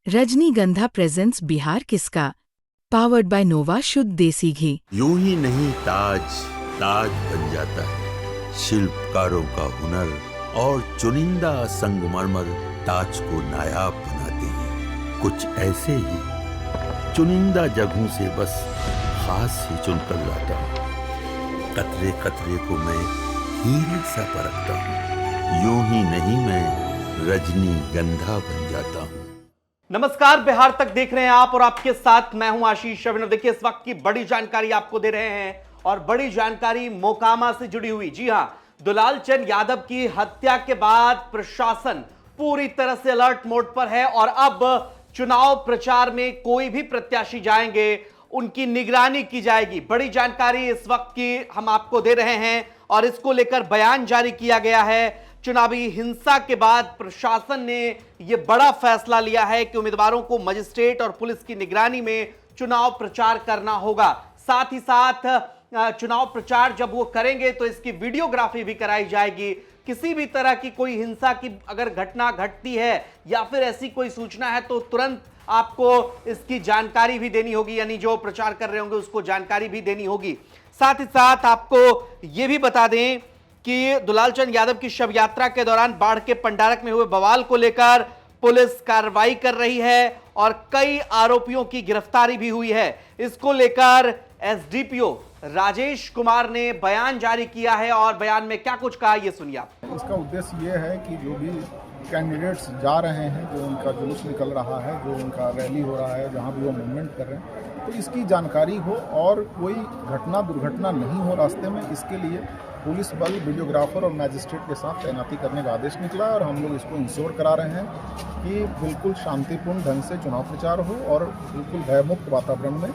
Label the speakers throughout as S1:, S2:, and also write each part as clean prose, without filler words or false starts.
S1: रजनीगंधा प्रेजेंट्स बिहार किसका, powered by नोवा शुद्ध देसी घी।
S2: यूं ही नहीं ताज ताज बन जाता है, शिल्पकारों का हुनर और चुनिंदा संगमरमर ताज को नायाब बनाते हैं। कुछ ऐसे ही चुनिंदा जगहों से बस खास ही चुनकर लाता हूँ। कतरे कतरे को मैं हीरे सा परखता हूँ। यूं ही नहीं मैं रजनीगंधा बन जाता हूँ।
S3: नमस्कार, बिहार तक देख रहे हैं आप और आपके साथ मैं हूं आशीष अभिनव। देखिए, इस वक्त की बड़ी जानकारी आपको दे रहे हैं और बड़ी जानकारी मोकामा से जुड़ी हुई। जी हां, दुलाल चंद यादव की हत्या के बाद प्रशासन पूरी तरह से अलर्ट मोड पर है और अब चुनाव प्रचार में कोई भी प्रत्याशी जाएंगे उनकी निगरानी की जाएगी। बड़ी जानकारी इस वक्त की हम आपको दे रहे हैं और इसको लेकर बयान जारी किया गया है। चुनावी हिंसा के बाद प्रशासन ने यह बड़ा फैसला लिया है कि उम्मीदवारों को मजिस्ट्रेट और पुलिस की निगरानी में चुनाव प्रचार करना होगा। साथ ही साथ चुनाव प्रचार जब वो करेंगे तो इसकी वीडियोग्राफी भी कराई जाएगी। किसी भी तरह की कोई हिंसा की अगर घटना घटती है या फिर ऐसी कोई सूचना है तो तुरंत आपको इसकी जानकारी भी देनी होगी, यानी जो प्रचार कर रहे होंगे उसको जानकारी भी देनी होगी। साथ ही साथ आपको यह भी बता दें कि दुलाल चंद यादव की शव यात्रा के दौरान बाढ़ के पंडारक में हुए बवाल को लेकर पुलिस कार्रवाई कर रही है और कई आरोपियों की गिरफ्तारी भी हुई है। इसको लेकर एसडीपीओ राजेश कुमार ने बयान जारी किया है और बयान में क्या कुछ कहा ये सुनिए आप।
S4: इसका उद्देश्य ये है कि जो भी कैंडिडेट्स जा रहे हैं, जो उनका जुलूस निकल रहा है, जो उनका रैली हो रहा है, जहाँ भी वो मूवमेंट कर रहे हैं, तो इसकी जानकारी हो और कोई घटना दुर्घटना नहीं हो रास्ते में। इसके लिए पुलिस बल, वीडियोग्राफर और मैजिस्ट्रेट के साथ तैनाती करने का आदेश निकला और हम लोग इसको इंश्योर करा रहे हैं कि बिल्कुल शांतिपूर्ण ढंग से चुनाव प्रचार हो और बिल्कुल भयमुक्त वातावरण में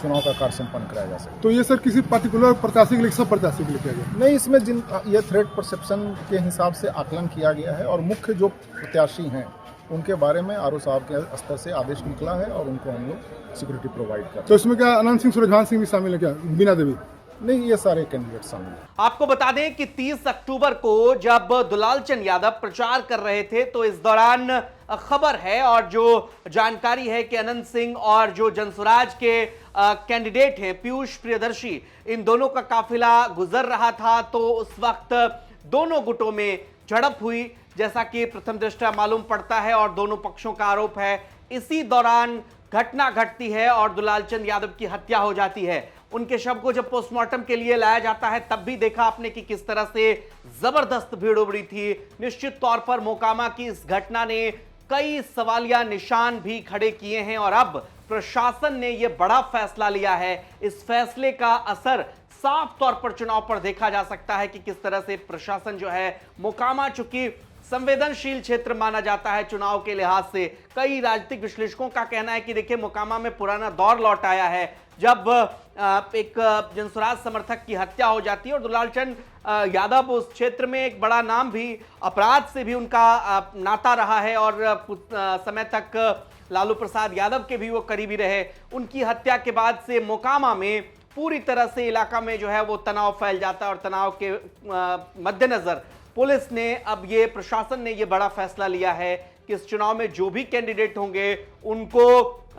S4: चुनाव का कार्य संपन्न कराया जा सके।
S5: तो ये सर किसी पर्टिकुलर प्रत्याशी के लिए, सब प्रत्याशी के लिए किया गया?
S4: नहीं, इसमें जिन ये थ्रेट परसेप्शन के हिसाब से आकलन किया गया है और मुख्य जो प्रत्याशी हैं उनके बारे में आरओ साहब के स्तर से आदेश निकला है और उनको हम लोग सिक्योरिटी प्रोवाइड कर।
S5: तो इसमें क्या अनंत सिंह, सूरजभान सिंह भी शामिल है क्या, बीना देवी?
S4: नहीं, ये सारे कैंडिडेट शामिल हैं।
S3: आपको बता दें कि 30 अक्टूबर को जब दुलाल चंद यादव प्रचार कर रहे थे तो इस दौरान खबर है और जो जानकारी है कि अनंत सिंह और जो जनसुराज के कैंडिडेट हैं पीयूष प्रियदर्शी, इन दोनों का काफिला गुजर रहा था। तो उस वक्त दोनों गुटों में झड़प हुई, जैसा कि प्रथम दृष्टया मालूम पड़ता है और दोनों पक्षों का आरोप है। इसी दौरान घटना घटती है और दुलाल चंद यादव की हत्या हो जाती है। उनके शव को जब पोस्टमार्टम के लिए लाया जाता है तब भी देखा आपने कि किस तरह से जबरदस्त भीड़ उमड़ी थी। निश्चित तौर पर मोकामा की इस घटना ने कई सवालिया निशान भी खड़े किए हैं और अब प्रशासन ने यह बड़ा फैसला लिया है। इस फैसले का असर साफ तौर पर चुनाव पर देखा जा सकता है कि किस तरह से प्रशासन जो है मोकामा, चूंकि संवेदनशील क्षेत्र माना जाता है चुनाव के लिहाज से, कई राजनीतिक विश्लेषकों का कहना है कि देखिए मोकामा में पुराना दौर लौट आया है जब एक जनसुराज समर्थक की हत्या हो जाती है और दुलाल चंद यादव उस क्षेत्र में एक बड़ा नाम भी, अपराध से भी उनका नाता रहा है और कुछ समय तक लालू प्रसाद यादव के भी वो करीबी रहे। उनकी हत्या के बाद से मोकामा में पूरी तरह से इलाका में जो है वो तनाव फैल जाता है और तनाव के मद्देनजर पुलिस ने अब ये, प्रशासन ने ये बड़ा फैसला लिया है कि इस चुनाव में जो भी कैंडिडेट होंगे उनको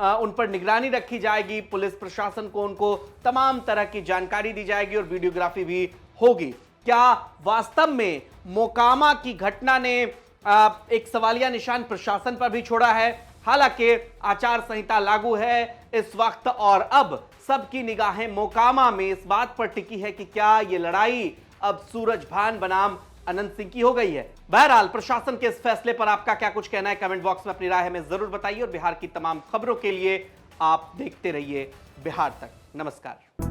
S3: उन पर निगरानी रखी जाएगी। पुलिस प्रशासन को उनको तमाम तरह की जानकारी दी जाएगी और वीडियोग्राफी भी होगी। क्या वास्तव में मोकामा की घटना ने एक सवालिया निशान प्रशासन पर भी छोड़ा है? हालांकि आचार संहिता लागू है इस वक्त और अब सबकी निगाहें मोकामा में इस बात पर टिकी है कि क्या ये लड़ाई अब सूरजभान बनाम अनंत सिंह की हो गई है। बहरहाल प्रशासन के इस फैसले पर आपका क्या कुछ कहना है, कमेंट बॉक्स में अपनी राय हमें जरूर बताइए और बिहार की तमाम खबरों के लिए आप देखते रहिए बिहार तक। नमस्कार।